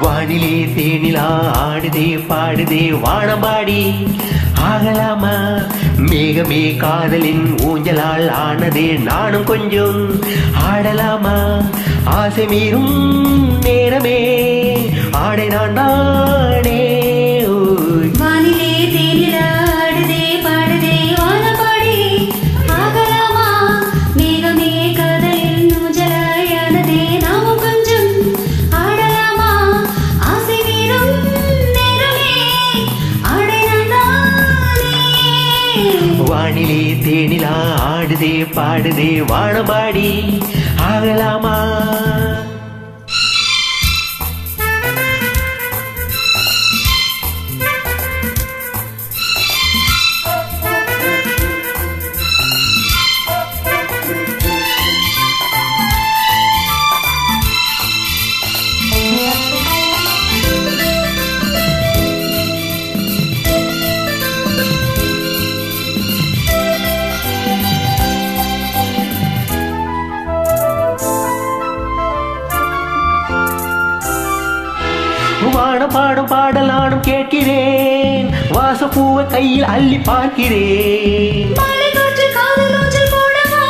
வானிலே தேனிலா ஆடுதே பாடுதே வானம்பாடி ஆகலாமா மேகமே காதலின் ஊஞ்சலால் ஆனதே நானும் கொஞ்சம் ஆடலாமா ஆசை மீறும் நேரமே ஆடை நான் நானே வானிலே தேனிலா ஆடுதே பாடுதே வானம்பாடி ஆகலாமா மேகமே காதலின் ஊஞ்சலால் ஆனதே நாமும் கொஞ்சம் ஆடலாமா ஆசை மீறும் நேரமே ஆடை நான் நானே வானிலே தேனிலா ஆடுதே பாடுதே வானம்பாடி ஆகலாமா வானம் பாடும் பாடல் நானும் கேட்கிறேன் வாசப்பூவை கையில் அள்ளி பார்க்கிறேன் மாலை காற்று காதல் ஊஞ்சல் போடவா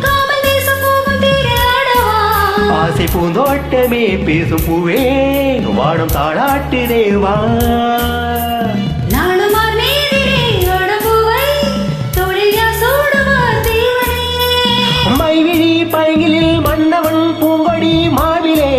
காமல் தேசம் போகும் தேராடவா ஆசை பூந்தோட்டமே பேசும் பூவே வானம் தாளாட்டுதே வா நாளுமார் நீரிலே அடம்புவை தொழிலா சூடுவார் தேவனே மைவிழி பைங்கிலில் மன்னவன் பூங்கொடி மாவிலே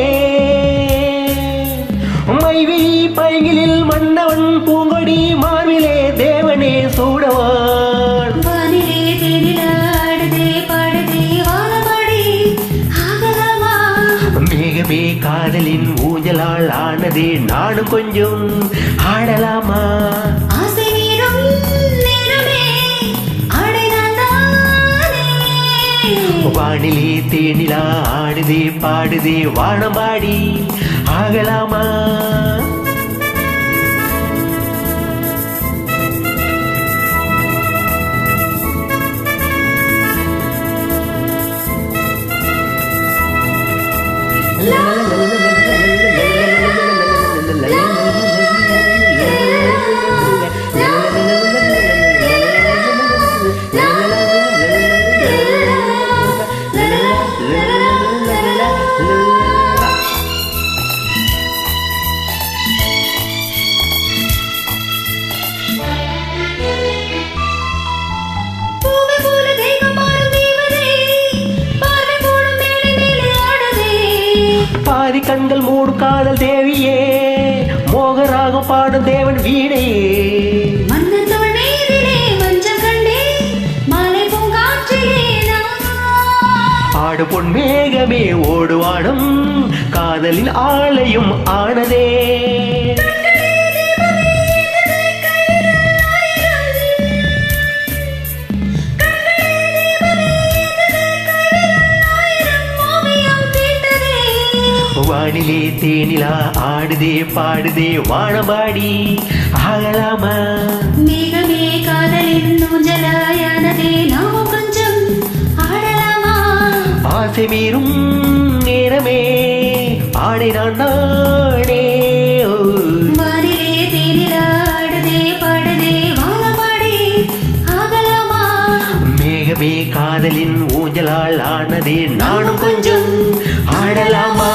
மைவிழி பைங்கிலில் மன்னவன் பூங்கொடி மாவிலே தேவனே சூடவான் வானிலே தேனிலா ஆடுதே பாடுதே வானம்பாடி ஆகலாமா மேகமே காதலின் ஊஞ்சலால் ஆனதே நானும் கொஞ்சம் ஆடலாமா ஆசை மீறும் நேரமே ஆடை நான் தானே வானிலே தேனிலா ஆடுதே பாடுதே வானம்பாடி ஆகலாமா பூவை போல தேகம் மாறும் தேவனே பார்வை போடும் மேலே மேலே ஆடுதே பாதி கண்கள் மூடு காதல் தேவியே மோகராகம் பாடும் தேவன் வீணையே மன்னன் தோள் மீதிலே மஞ்சள் கண்டே மாலை பூங்காற்றிலே நான் ஆடு பொன் மேகமே ஓடுவாடும் காதலின் ஆலயம் ஆனதே வானிலே தேனிலா ஆடுதே பாடுதே வானம்பாடி ஆகலாமா மேகமே காதலின் ஊஞ்சலாயானதே நாமும் கொஞ்சம் ஆடலாமா ஆசை மீறும் நேரமே ஆடை நான் நானே வானிலே தேனிலா ஆடுதே பாடுதே வானம்பாடி ஆகலாமா மேகமே காதலின் ஊஞ்சலால் ஆனதே நானும் கொஞ்சம் ஆடலாமா